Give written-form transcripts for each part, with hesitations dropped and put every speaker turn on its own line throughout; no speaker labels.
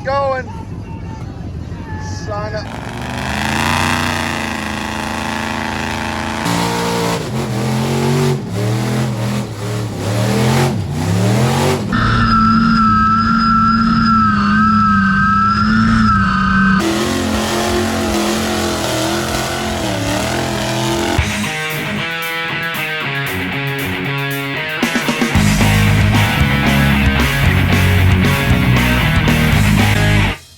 it's going. Sign up.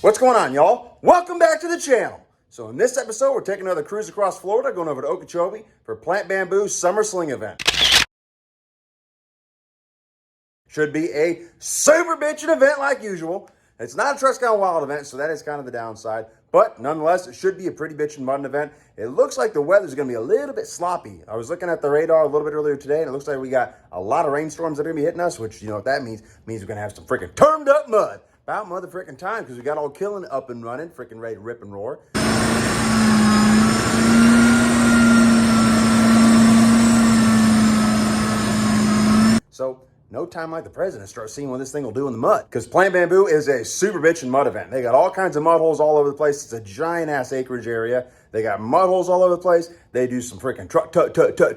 What's going on, y'all? Welcome back to the channel. So in this episode, we're taking another cruise across Florida, going over to Okeechobee for Plant Bamboo Summer Sling event. Should be a super bitchin' event like usual. It's not a Trucks Gone Wild event, so that is kind of the downside. But nonetheless, it should be a pretty bitchin' mudden event. It looks like the weather's going to be a little bit sloppy. I was looking at the radar a little bit earlier today, and it looks like we got a lot of rainstorms that are going to be hitting us, which, you know what that means? It means we're going to have some freaking turned up mud. About mother frickin' time, because we got all Killin up and running, frickin' ready to rip and roar. So, no time like the present to start seeing what this thing will do in the mud. Because Plant Bamboo is a super bitchin' mud event. They got all kinds of mud holes all over the place. It's a giant ass acreage area. They got mud holes all over the place. They do some freaking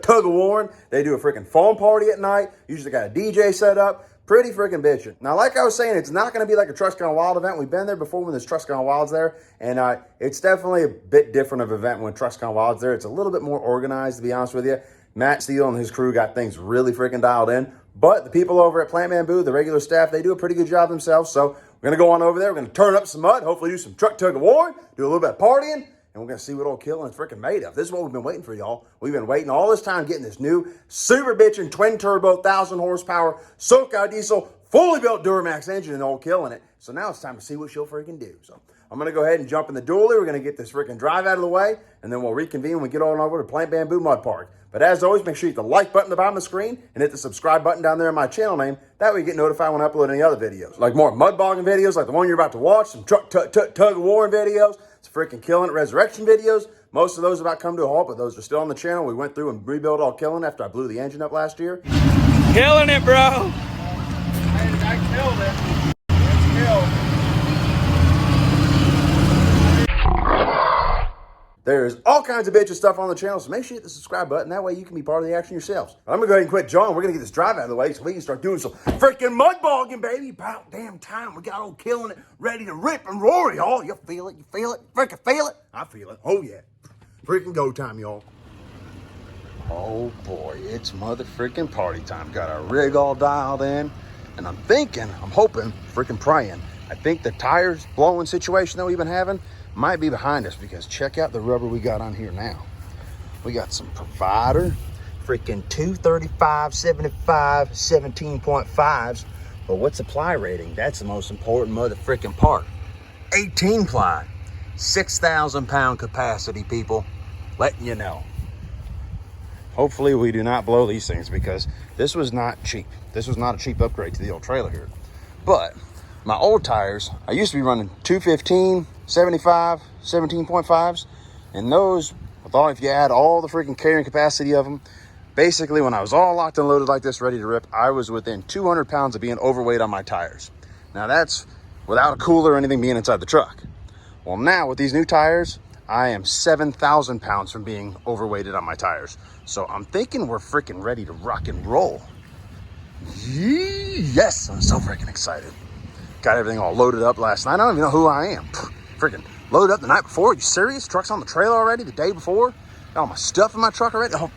tug-of-war. They do a freaking foam party at night. Usually got a DJ set up. Pretty freaking bitchin'. Now, like I was saying, it's not going to be like a Trucks Gone Wild event. We've been there before when there's Trucks Gone Wild's there, and it's definitely a bit different of an event when Trucks Gone Wild's there. It's a little bit more organized, to be honest with you. Matt Steele and his crew got things really freaking dialed in, but the people over at Plant Bamboo, the regular staff, they do a pretty good job themselves, so we're going to go on over there. We're going to turn up some mud, hopefully do some tug-of-war, do a little bit of partying, and we're going to see what old Killin is freaking made of. This is what we've been waiting for, y'all. We've been waiting all this time getting this new super bitchin' twin turbo, 1,000 horsepower, SoCal diesel, fully built Duramax engine and old Killin it. So now it's time to see what she'll freaking do. So I'm going to go ahead and jump in the dually. We're going to get this freaking drive out of the way, and then we'll reconvene when we get on over to Plant Bamboo Mudpark. But as always, make sure you hit the like button at the bottom of the screen and hit the subscribe button down there in my channel name. That way you get notified when I upload any other videos. Like more mud bogging videos like the one you're about to watch, some tug-of-war videos, some freaking Killin resurrection videos. Most of those have about come to a halt, but those are still on the channel. We went through and rebuilt all Killin after I blew the engine up last year.
Killing it, bro.
I killed it. It's killed. There's all kinds of bitchin' stuff on the channel, so make sure you hit the subscribe button. That way you can be part of the action yourselves. But I'm going to go ahead and quit jawing. We're going to get this drive out of the way so we can start doing some freaking mud bogging, baby. About damn time. We got old Killin it ready to rip and roar, y'all. You feel it? You feel it? Freaking feel it? I feel it. Oh, yeah. Freaking go time, y'all. Oh, boy. It's mother freaking party time. Got our rig all dialed in. And I'm hoping, freaking praying. I think the tires blowing situation that we've been having might be behind us, because check out the rubber we got on here now. We got some Provider, freaking 235, 75, 17.5s. But what's the ply rating? That's the most important mother freaking part. 18 ply, 6,000 pound capacity, people. Letting you know. Hopefully we do not blow these things, because this was not cheap. This was not a cheap upgrade to the old trailer here. But my old tires, I used to be running 215, 75, 17.5s, and those, with all, if you add all the freaking carrying capacity of them, basically when I was all locked and loaded like this, ready to rip, I was within 200 pounds of being overweight on my tires. Now that's without a cooler or anything being inside the truck. Well, now with these new tires, I am 7,000 pounds from being overweighted on my tires. So I'm thinking we're freaking ready to rock and roll. Yes, I'm so freaking excited. Got everything all loaded up last night. I don't even know who I am. Freaking loaded up the night before. Are you serious? Truck's on the trailer already the day before? Got all my stuff in my truck already? Oh,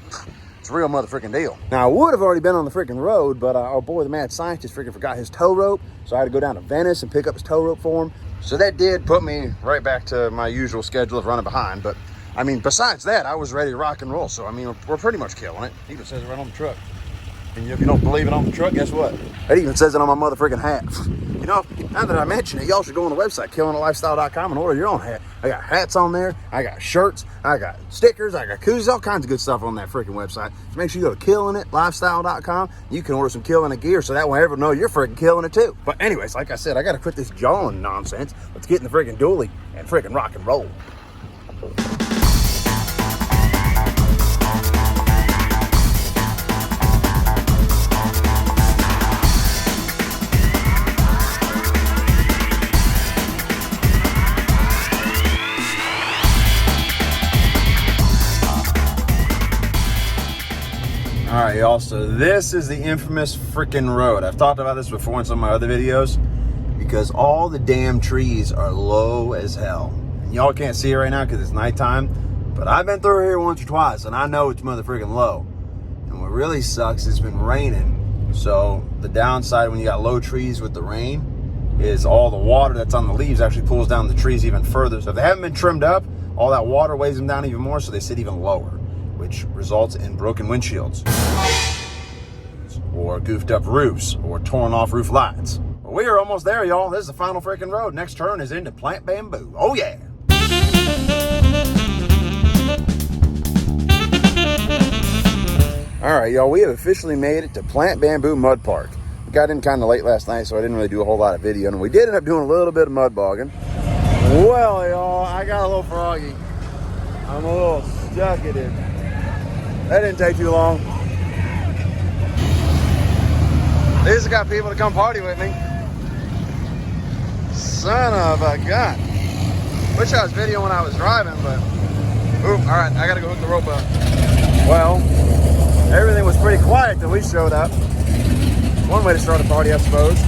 it's a real mother freaking deal. Now, I would have already been on the freaking road, but our boy, the mad scientist, freaking forgot his tow rope. So I had to go down to Venice and pick up his tow rope for him. So that did put me right back to my usual schedule of running behind. But, I mean, besides that, I was ready to rock and roll. So, I mean, we're pretty much killing it. It even says it right on the truck. And if you don't believe it on the truck, guess what? It even says it on my mother freaking hat. You know, now that I mention it, y'all should go on the website, killinlifestyle.com, and order your own hat. I got hats on there. I got shirts. I got stickers. I got koozies. All kinds of good stuff on that freaking website. So make sure you go to killinlifestyle.com. You can order some Killin it gear so that way everyone knows you're freaking killing it too. But anyways, like I said, I got to quit this jawing nonsense. Let's get in the freaking dually and freaking rock and roll. y'all, so this is the infamous freaking road. I've talked about this before in some of my other videos because all the damn trees are low as hell. And y'all can't see it right now because it's nighttime, but I've been through here once or twice and I know it's motherfucking low. And what really sucks, it's been raining. So the downside when you got low trees with the rain is all the water that's on the leaves actually pulls down the trees even further. So if they haven't been trimmed up, all that water weighs them down even more, so they sit even lower, which results in broken windshields or goofed up roofs or torn off roof lights. Well, we are almost there, y'all. This is the final freaking road. Next turn is into Plant Bamboo. Oh yeah. All right, y'all, we have officially made it to Plant Bamboo Mudpark. We got in kind of late last night, so I didn't really do a whole lot of video, and we did end up doing a little bit of mud bogging. Well, y'all, I got a little froggy. I'm a little stuck in it. That didn't take too long. At least I got people to come party with me. Son of a gun. Wish I was videoing when I was driving, but oop, all right, I gotta go hook the rope up. Well, everything was pretty quiet till we showed up. One way to start a party, I suppose.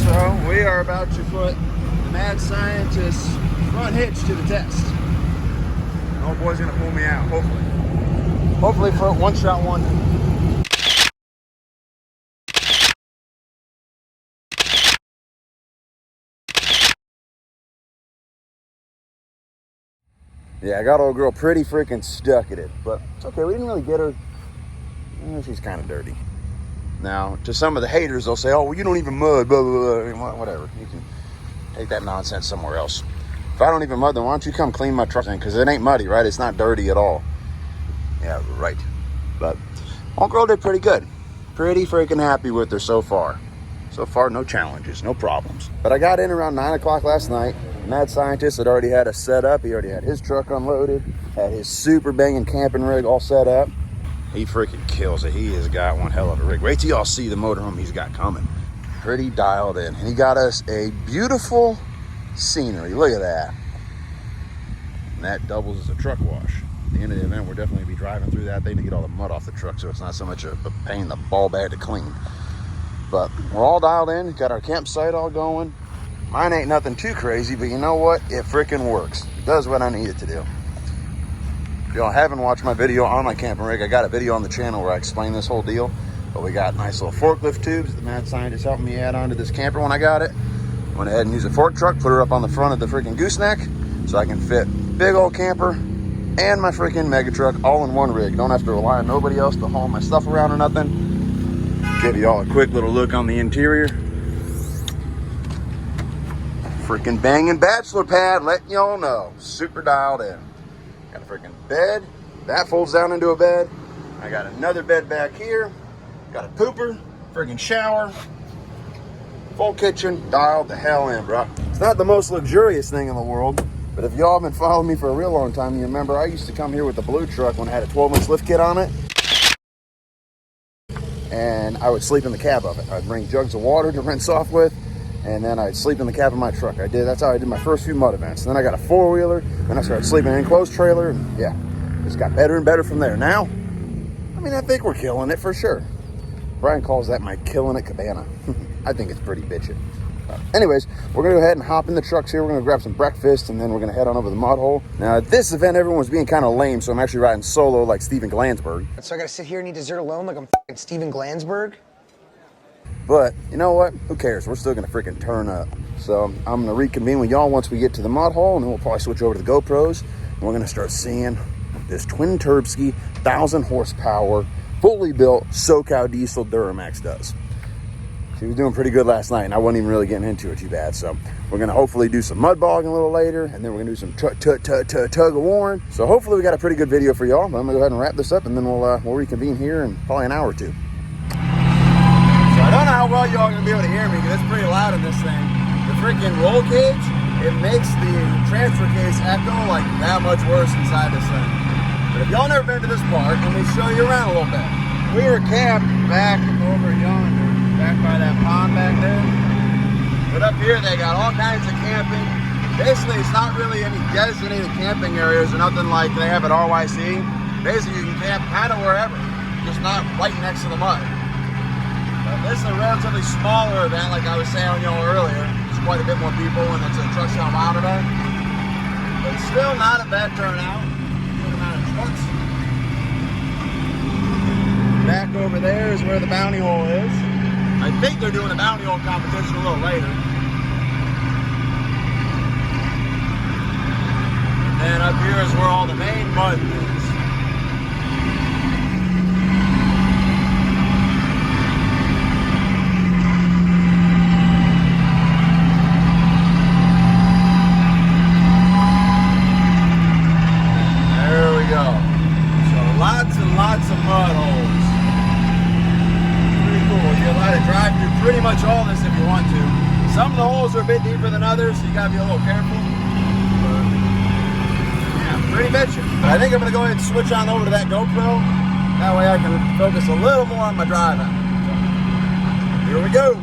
So we are about to put the mad scientist's front hitch to the test. The old boy's gonna pull me out, hopefully. Hopefully for a one-shot one. Yeah, I got old girl pretty freaking stuck at it, but it's okay. We didn't really get her. She's kind of dirty. Now, to some of the haters, they'll say, oh, well, you don't even mud, blah, blah, blah. Whatever. You can take that nonsense somewhere else. If I don't even mud, then why don't you come clean my truck? Because it ain't muddy, right? It's not dirty at all. Yeah, right. But old girl did pretty good. Pretty freaking happy with her so far. So far, no challenges, no problems. But I got in around 9 o'clock last night. Mad Scientist had already had us set up. He already had his truck unloaded, had his super banging camping rig all set up. He freaking kills it. He has got one hell of a rig. Wait till y'all see the motorhome he's got coming. Pretty dialed in. And he got us a beautiful scenery. Look at that. And that doubles as a truck wash. At the end of the event, we're definitely going to be driving through that thing to get all the mud off the truck, so it's not so much a pain in the ball bag to clean. But we're all dialed in. Got our campsite all going. Mine ain't nothing too crazy, but you know what? It freaking works. It does what I need it to do. If y'all haven't watched my video on my camping rig, I got a video on the channel where I explain this whole deal. But we got nice little forklift tubes that the Mad Scientist helped me add onto this camper when I got it. Went ahead and used a fork truck, put her up on the front of the freaking gooseneck so I can fit big old camper and my freaking mega truck all in one rig. Don't have to rely on nobody else to haul my stuff around or nothing. Give y'all a quick little look on the interior. Freaking banging bachelor pad, letting y'all know. Super dialed in. Got a freaking bed. That folds down into a bed. I got another bed back here. Got a pooper, freaking shower. Full kitchen, dialed the hell in, bro. It's not the most luxurious thing in the world, but if y'all have been following me for a real long time, you remember I used to come here with the blue truck when it had a 12-inch lift kit on it. And I would sleep in the cab of it. I'd bring jugs of water to rinse off with, and then I'd sleep in the cab of my truck. That's how I did my first few mud events. Then I got a four-wheeler, then I started sleeping in an enclosed trailer, and yeah, it's got better and better from there. Now, I mean, I think we're killing it for sure. Brian calls that my killing it cabana. I think it's pretty bitchin'. Anyways, we're gonna go ahead and hop in the trucks here. We're gonna grab some breakfast, and then we're gonna head on over the mud hole. Now, at this event, everyone was being kind of lame, so I'm actually riding solo like Steven Glansberg.
So I gotta sit here and eat dessert alone like I'm f***ing Steven Glansberg?
But you know what? Who cares? We're still gonna freaking turn up. So I'm gonna reconvene with y'all once we get to the mud hole, and then we'll probably switch over to the GoPros, and we're gonna start seeing this twin Turbski 1,000 horsepower, fully built SoCal diesel Duramax does. She was doing pretty good last night, and I wasn't even really getting into it too bad. So we're gonna hopefully do some mud bogging a little later, and then we're gonna do some tug-of-war. So hopefully we got a pretty good video for y'all. But I'm gonna go ahead and wrap this up, and then we'll reconvene here in probably an hour or two. So I don't know how well y'all are gonna be able to hear me because it's pretty loud in this thing. The freaking roll cage, it makes the transfer case echo like that much worse inside this thing. But if y'all never been to this park, let me show you around a little bit. We were camped back over yonder, back by that pond back there. But up here they got all kinds of camping. Basically, it's not really any designated camping areas or nothing like they have at RYC. Basically, you can camp kind of wherever, just not right next to the mud. But this is a relatively smaller event, like I was saying y'all earlier. There's quite a bit more people, and it's a truck stop out event. But still not a bad turnout. Good amount of trucks. Back over there is where the bounty hole is. I think they're doing a bounty hole competition a little later. And up here is where all the main mud is. There we go. So lots and lots of mud holes. Pretty cool. You're allowed to drive through pretty much all this if you want to. Some of the holes are a bit deeper than others, so you gotta be a little careful. Pretty bitchin'. But I think I'm gonna go ahead and switch on over to that GoPro. That way I can focus a little more on my driving. So, here we go.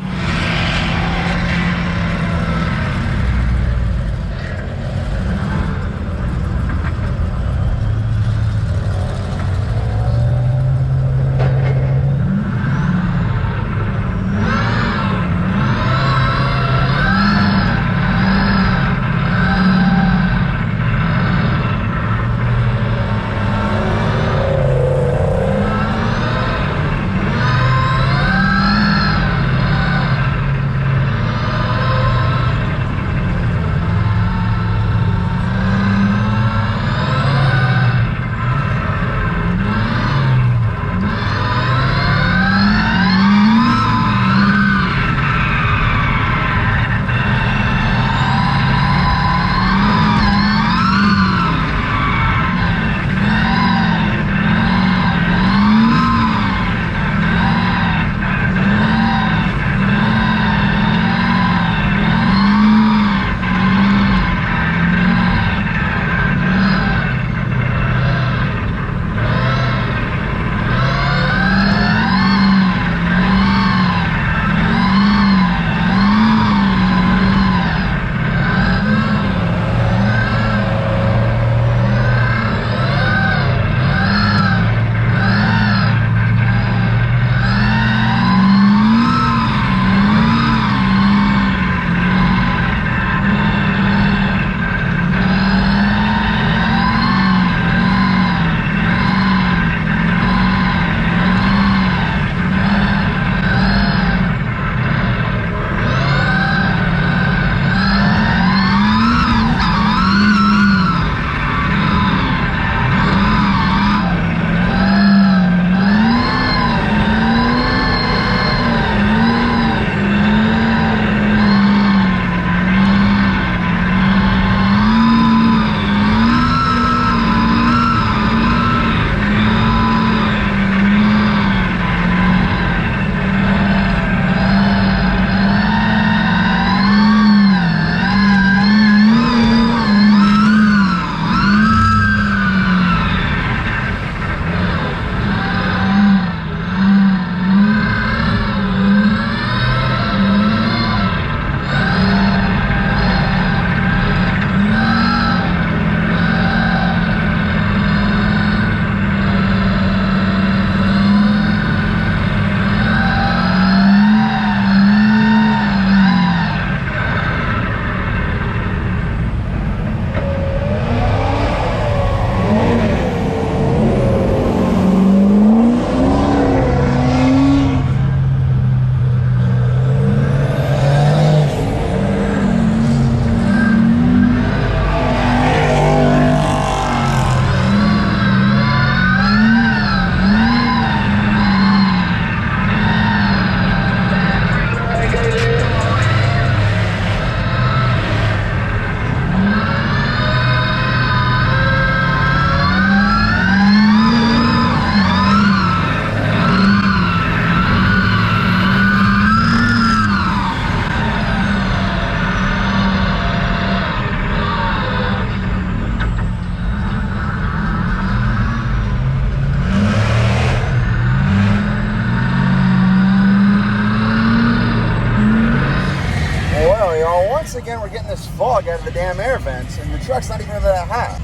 again, we're getting this fog out of the damn air vents, and the truck's not even that high.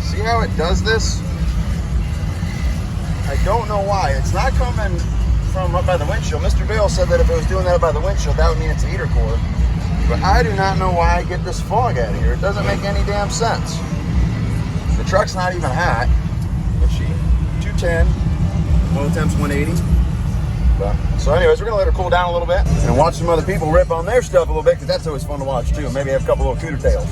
See how it does this? I don't know why. It's not coming from up by the windshield. Mr. Bale said that if it was doing that up by the windshield, that would mean it's a heater core. But I do not know why I get this fog out of here. It doesn't make any damn sense. The truck's not even hot. Let's see. 210. Oil temp's 180. So anyways, we're gonna let her cool down a little bit and watch some other people rip on their stuff a little bit, because that's always fun to watch too. Maybe have a couple little cooter tails.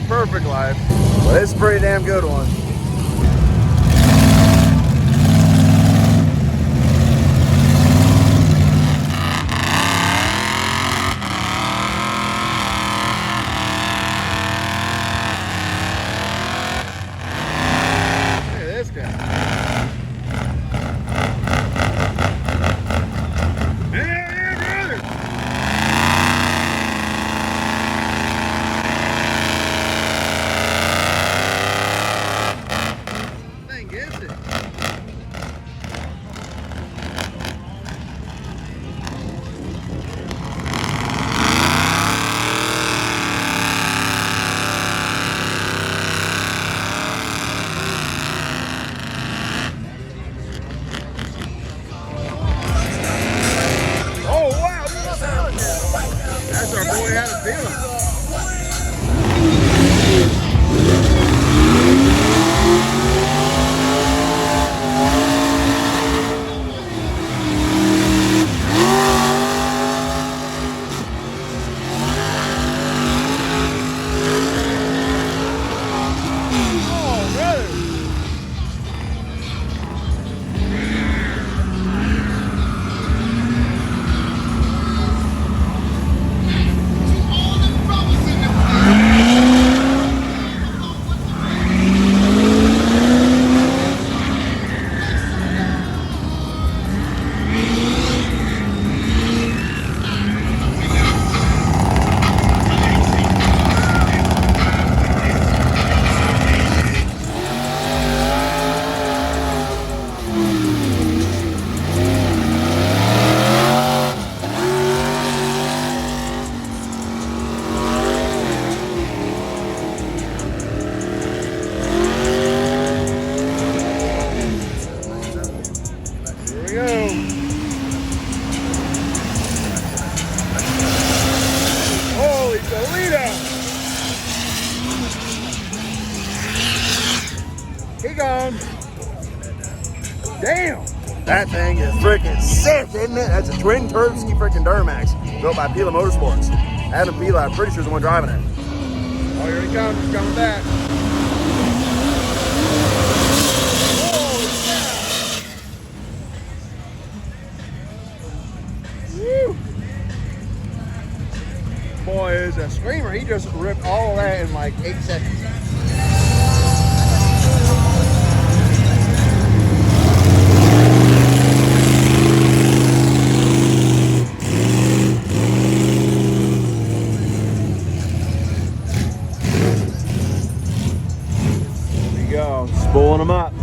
perfect life.
Well, it's a pretty damn good one.
Look at this guy. Yeah, brother. He gone. Damn.
That thing is freaking sick, isn't it? That's a twin Tursky freaking Duramax built by Pila Motorsports. Adam Pila, I'm pretty sure, is the one driving it.
Oh, here he comes. He's coming back. Woo. Boy, is a screamer. He just ripped all of that in like 8 seconds. Spooling them up.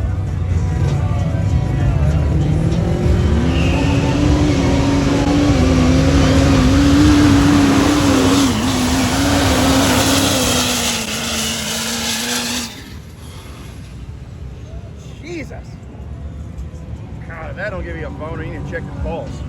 Jesus. God, if that don't give you a boner, you need to check your pulse.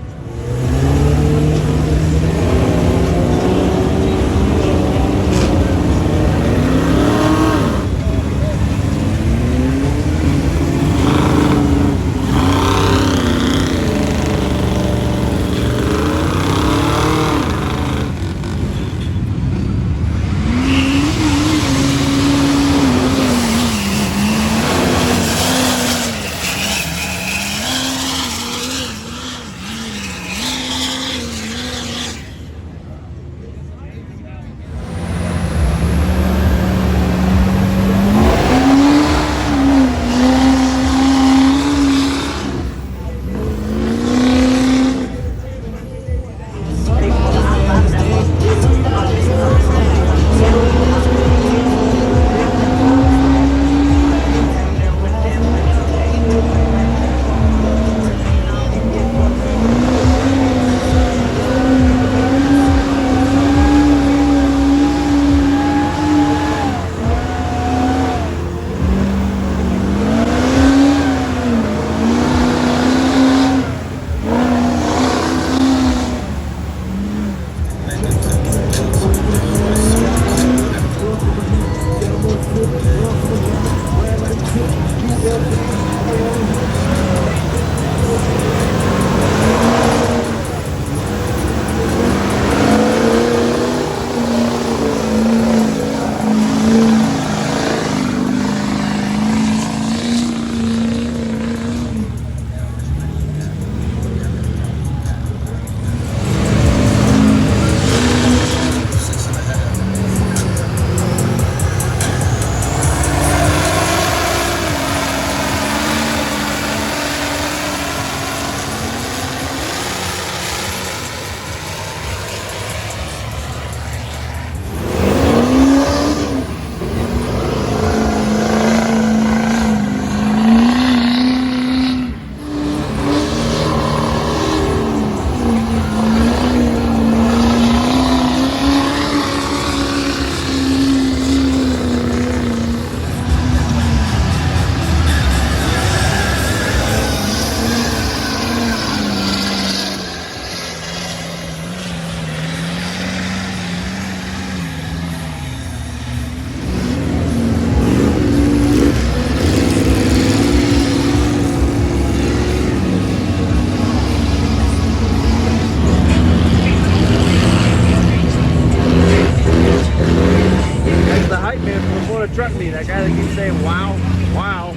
truck me, that guy that keeps saying wow, wow,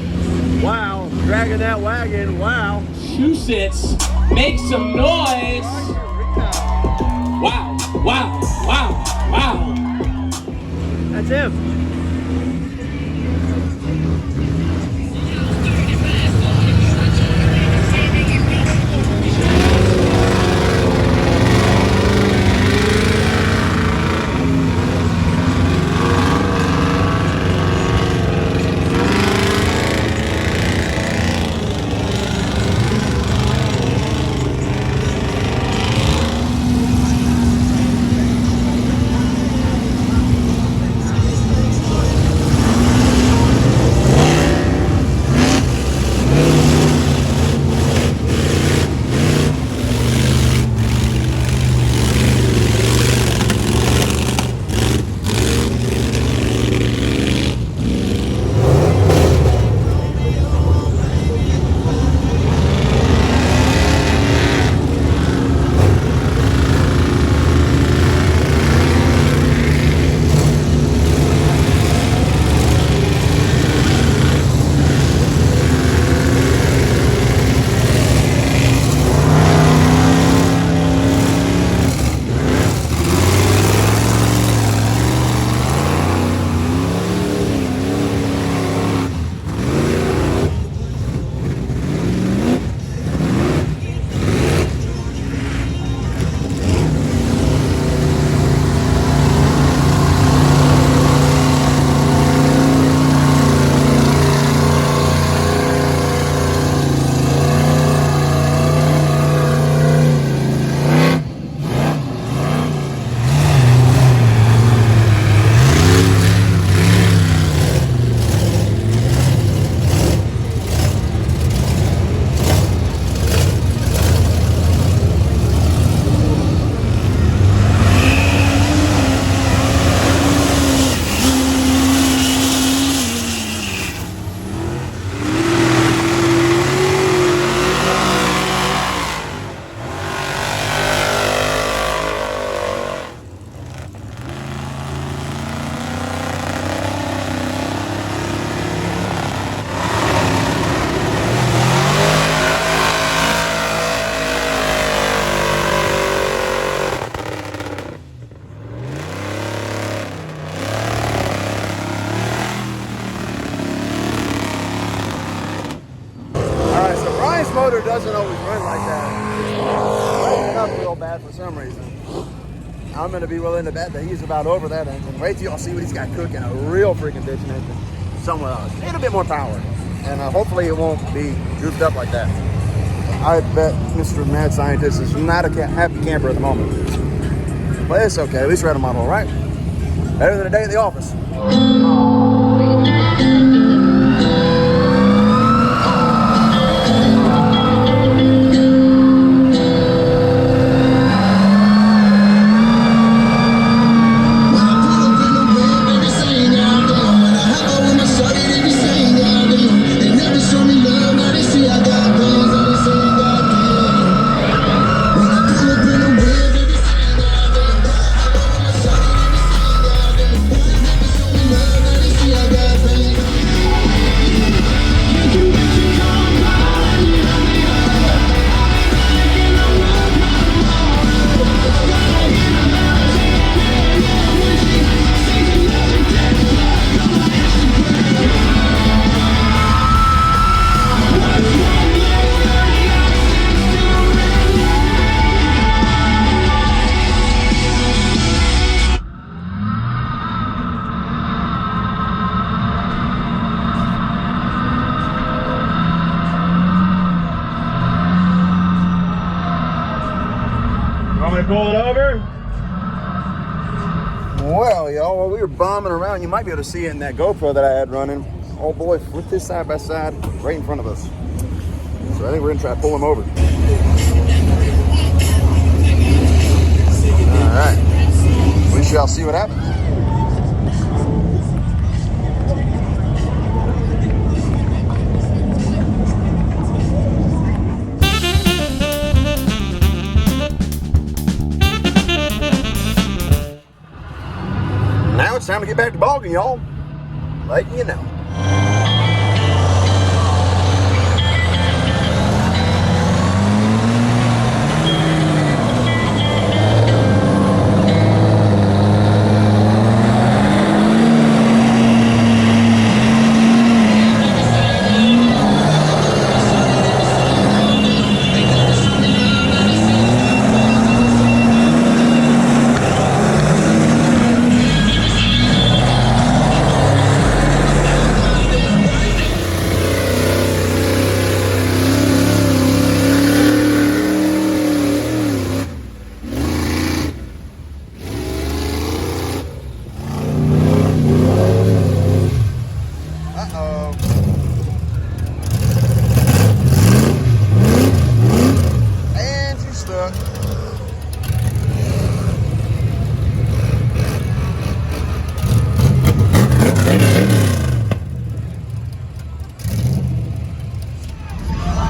wow, dragging that wagon, wow.
Massachusetts, make some noise. Wow, wow, wow, wow.
That's him.
this motor doesn't always run like that. It's running up real bad for some reason. I'm going to be willing to bet that he's about over that engine. Wait till y'all see what he's got cooking. A real freaking bitchin' engine. Somewhere else. Need a bit more power. And hopefully it won't be goofed up like that. I bet Mr. Mad Scientist is not a happy camper at the moment. But it's okay. At least we're at a model, right? Better than a day at the office.
Pull it over.
Well, y'all, while we were bombing around, you might be able to see it in that GoPro that I had running. Oh boy, with this side by side right in front of us. So I think we're gonna try to pull him over. All right, we shall see what happens. Now it's time to get back to bogging, y'all. Letting you know.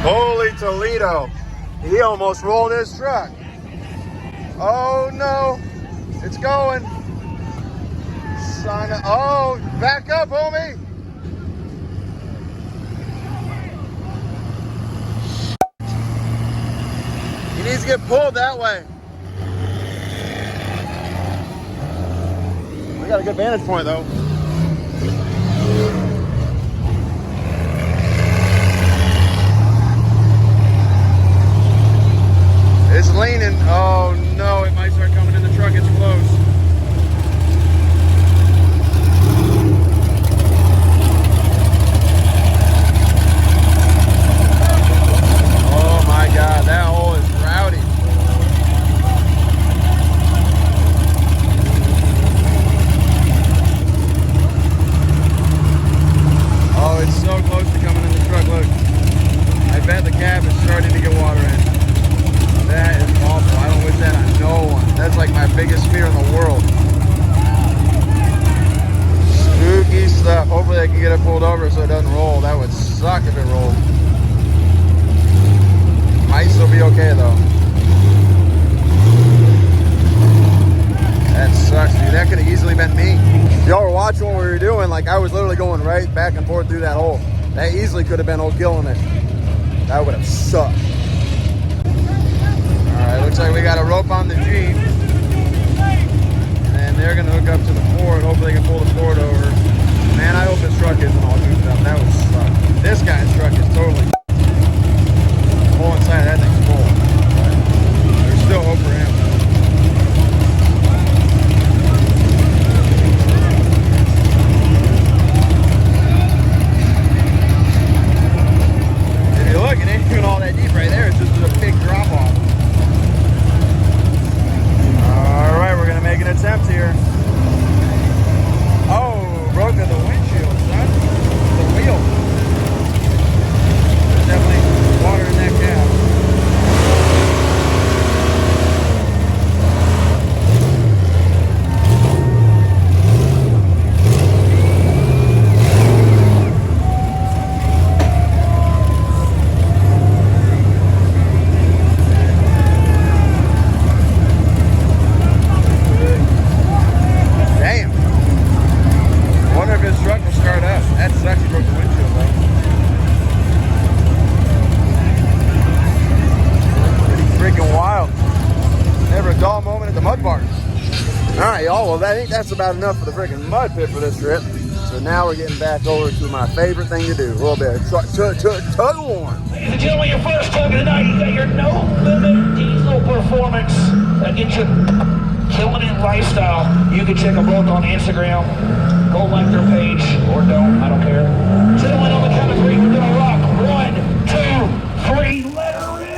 Holy Toledo. He almost rolled his truck. Oh no. It's going. Son of, oh, back up, homie. He needs to get pulled that way. We got a good vantage point though. It's leaning. Oh no, it might start coming in the truck. It's close. Oh my God, that hole is rowdy. Oh, it's so close to coming in the truck. Look, I bet the cab is starting to get water in. That is awful. I don't wish that on no one. That's like my biggest fear in the world. Spooky stuff. Hopefully I can get it pulled over so it doesn't roll. That would suck if it rolled. Might still be okay though. That sucks, dude. That could have easily been me. Y'all were watching what we were doing. Like I was literally going right back and forth through that hole. That easily could have been old Killin it. That would have sucked. Alright, looks like we got a rope on the Jeep. And they're going to hook up to the Ford. Hopefully they can pull the Ford over. Man, I hope this truck isn't all goofed up. That would suck. This guy's truck is totally I think that's about enough for the freaking mud pit for this trip. So now we're getting back over to my favorite thing to do, a little bit of tug-of-war.
Ladies and gentlemen, your first tug of the night. You got your no limit diesel performance that gets you killing it lifestyle. You can check them both on Instagram. Go like their page or don't, I don't care. Gentlemen, on the count of three, we're gonna rock. 1, 2, 3, let her rip.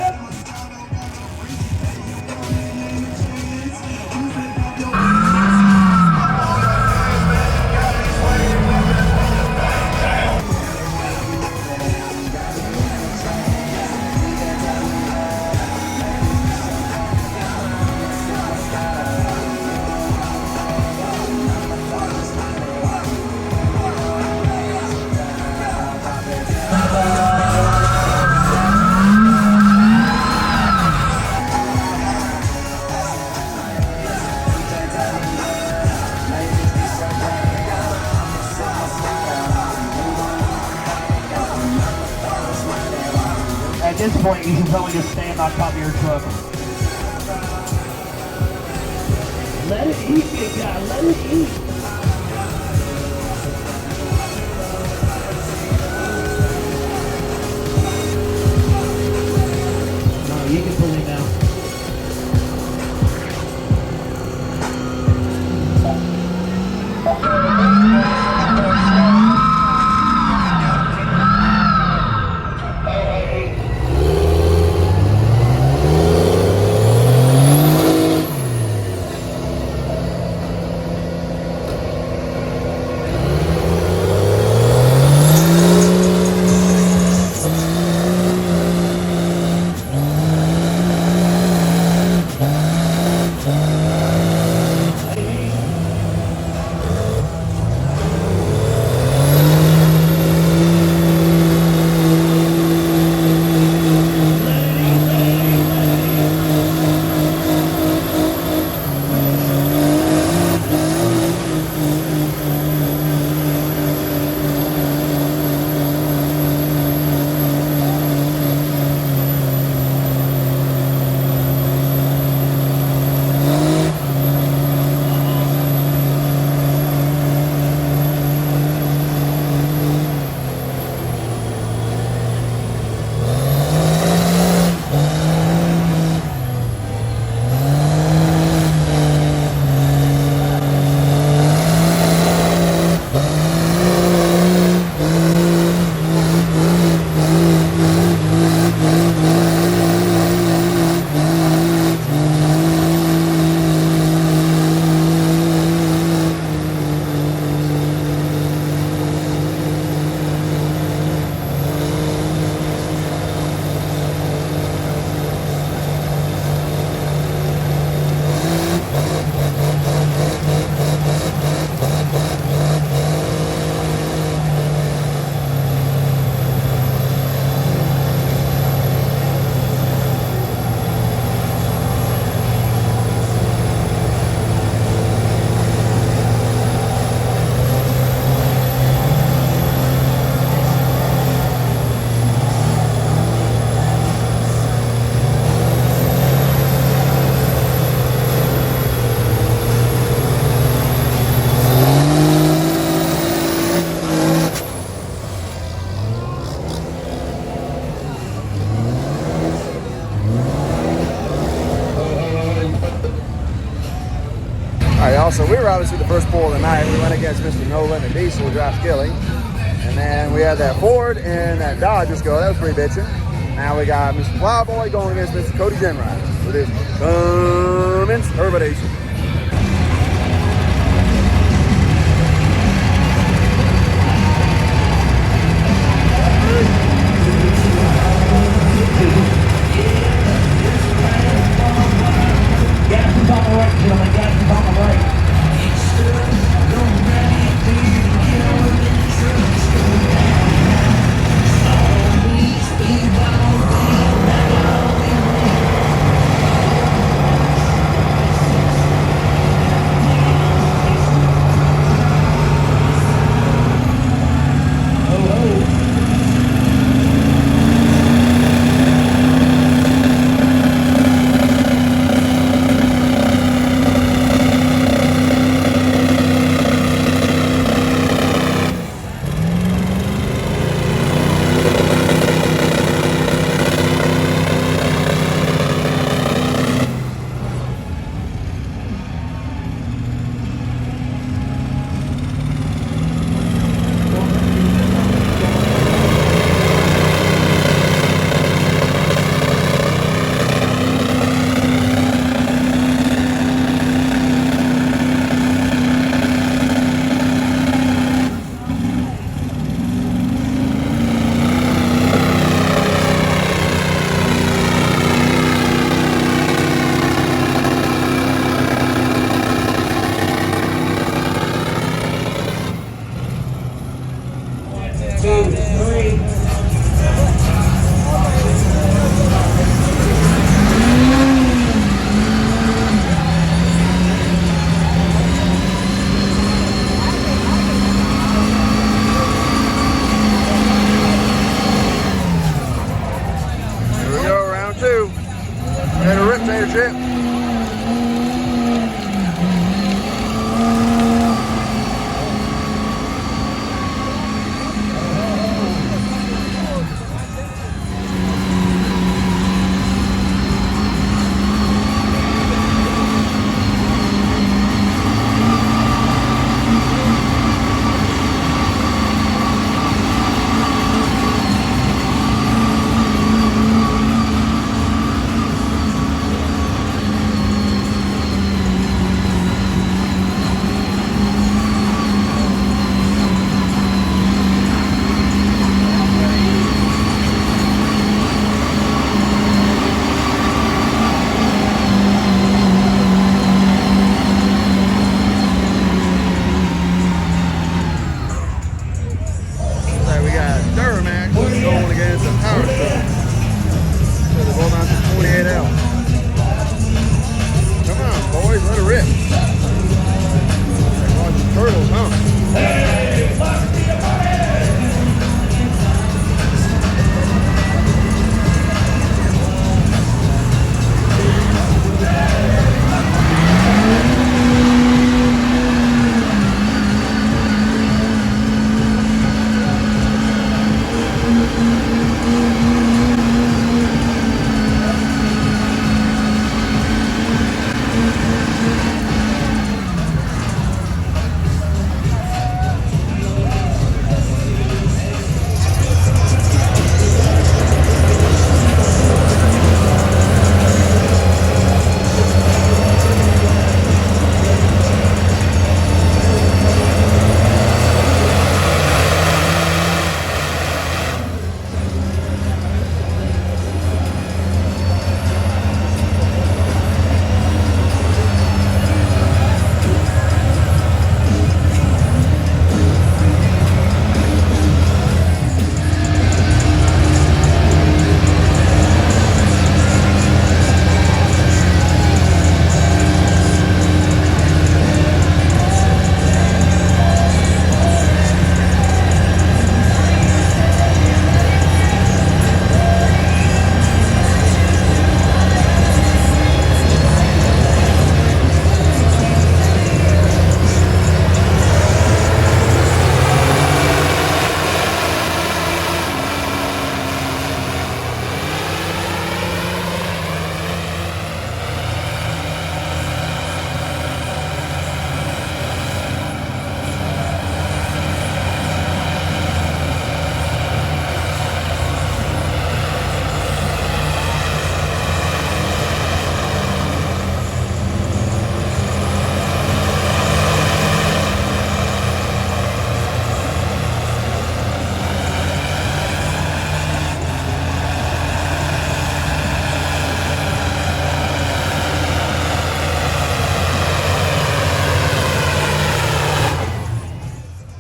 At this point, you should probably just stand on top of your truck. Let it eat, big guy. Let it eat. No, you can pull him now.
So we were obviously the first pull of the night. We went against Mr. No Limit Diesel, who drives Killin. And then we had that Ford and that Dodge just go. That was pretty bitchin'. Now we got Mr. Plowboy going against Mr. Cody Genride with his Cummins Turbination.
Gas is on the right, gentlemen. Gas is on the right.
shit.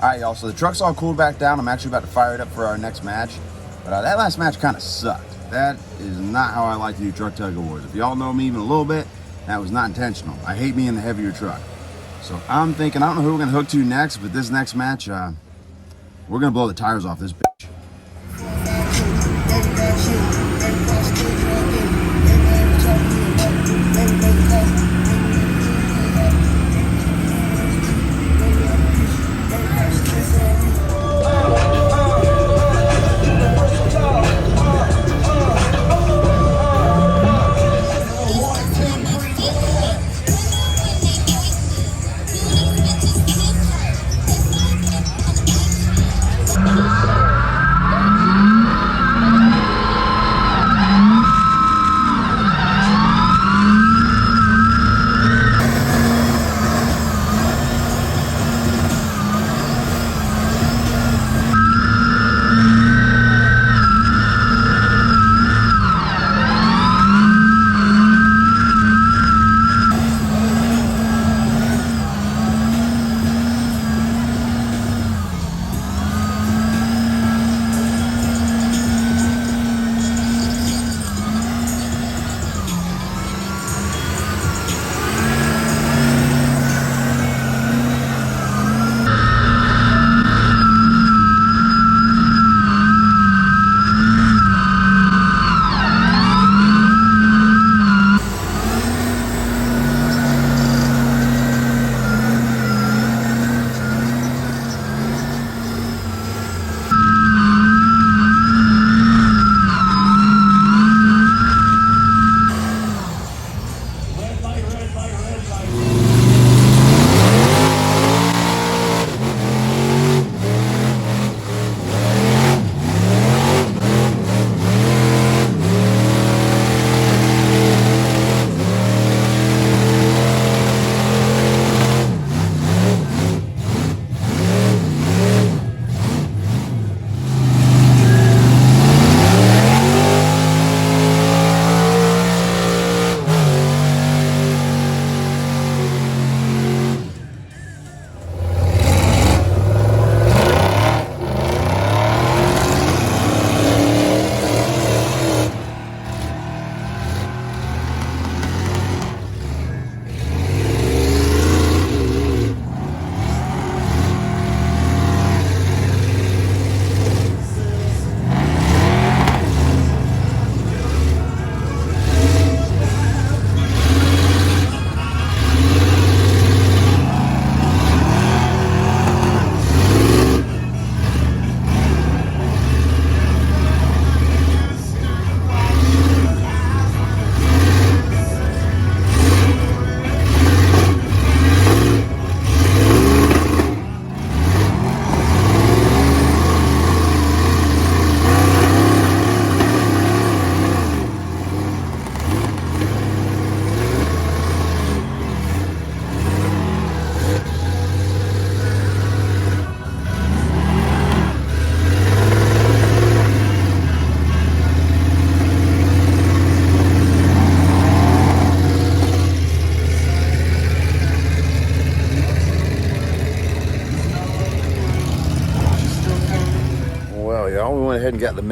Alright, y'all, so the truck's all cooled back down. I'm actually about to fire it up for our next match. But that last match kind of sucked. That is not how I like to do truck tug-of-wars. If y'all know me even a little bit, that was not intentional. I hate being the heavier truck. So I'm thinking, I don't know who we're going to hook to next, but this next match, we're going to blow the tires off this bitch.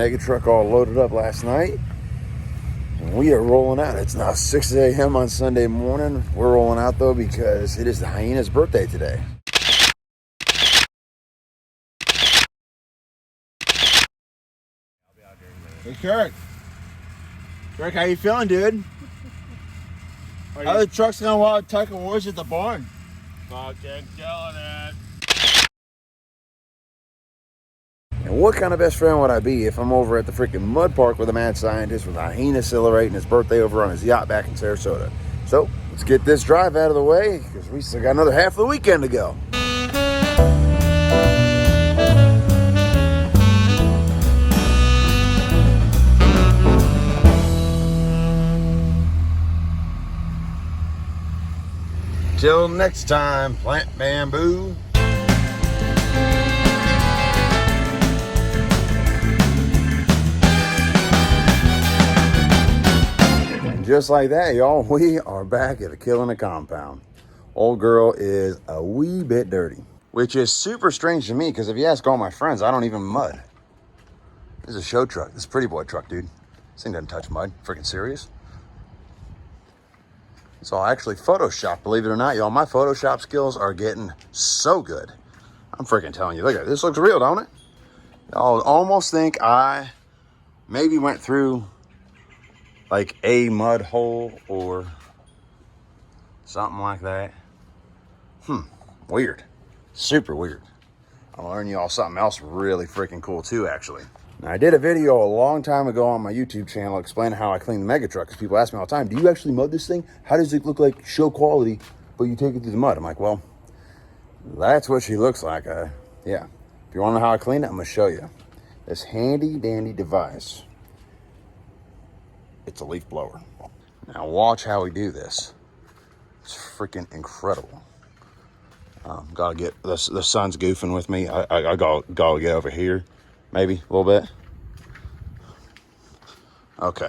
mega truck all loaded up last night. And we are rolling out. It's now 6 a.m. on Sunday morning. We're rolling out though because it is the hyena's birthday today.
Hey, Kirk. Kirk, how you feeling, dude? How the truck's going while tug-of-war's at the barn? Fucking killing it.
And what kind of best friend would I be if I'm over at the freaking mud park with a mad scientist with a hyena celebrating his birthday over on his yacht back in Sarasota? So let's get this drive out of the way because we still got another half of the weekend to go. Till next time, Plant Bamboo. And just like that, y'all, we are back at the Killin compound. Old girl is a wee bit dirty, which is super strange to me because if you ask all my friends, I don't even mud. This is a show truck. This is a pretty boy truck, dude. This thing doesn't touch mud. Freaking serious. It's all actually Photoshop, believe it or not, y'all. My Photoshop skills are getting so good. I'm freaking telling you. Look at it. This looks real, don't it? Y'all almost think I maybe went through like a mud hole or something like that. Weird. Super weird. I'll learn y'all something else really freaking cool too, actually. Now, I did a video a long time ago on my YouTube channel explaining how I clean the mega truck because people ask me all the time, do you actually mud this thing? How does it look like show quality, but you take it through the mud? I'm like, well, that's what she looks like. Yeah. If you want to know how I clean it, I'm going to show you. This handy dandy device. It's a leaf blower. Now watch how we do this. It's freaking incredible. Gotta get, the sun's goofing with me. I gotta get over here. Maybe a little bit. Okay.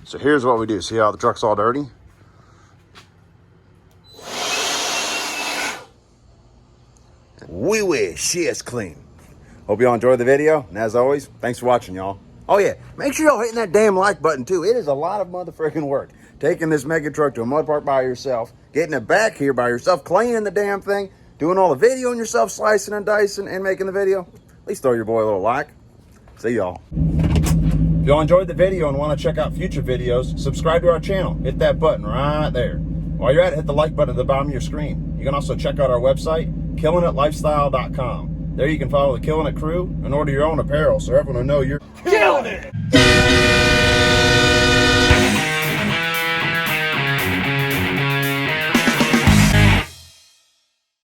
So here's what we do. See how the truck's all dirty? Wee shit's clean. Hope y'all enjoyed the video. And as always, thanks for watching, y'all. Oh yeah, make sure y'all hitting that damn like button too. It is a lot of motherfucking work. Taking this mega truck to a mud park by yourself, getting it back here by yourself, cleaning the damn thing, doing all the videoing yourself, slicing and dicing and making the video. At least throw your boy a little like. See y'all. If y'all enjoyed the video and want to check out future videos, subscribe to our channel. Hit that button right there. While you're at it, hit the like button at the bottom of your screen. You can also check out our website, killin'itlifestyle.com. There you can follow the Killin' It crew and order your own apparel so everyone will know you're killing it!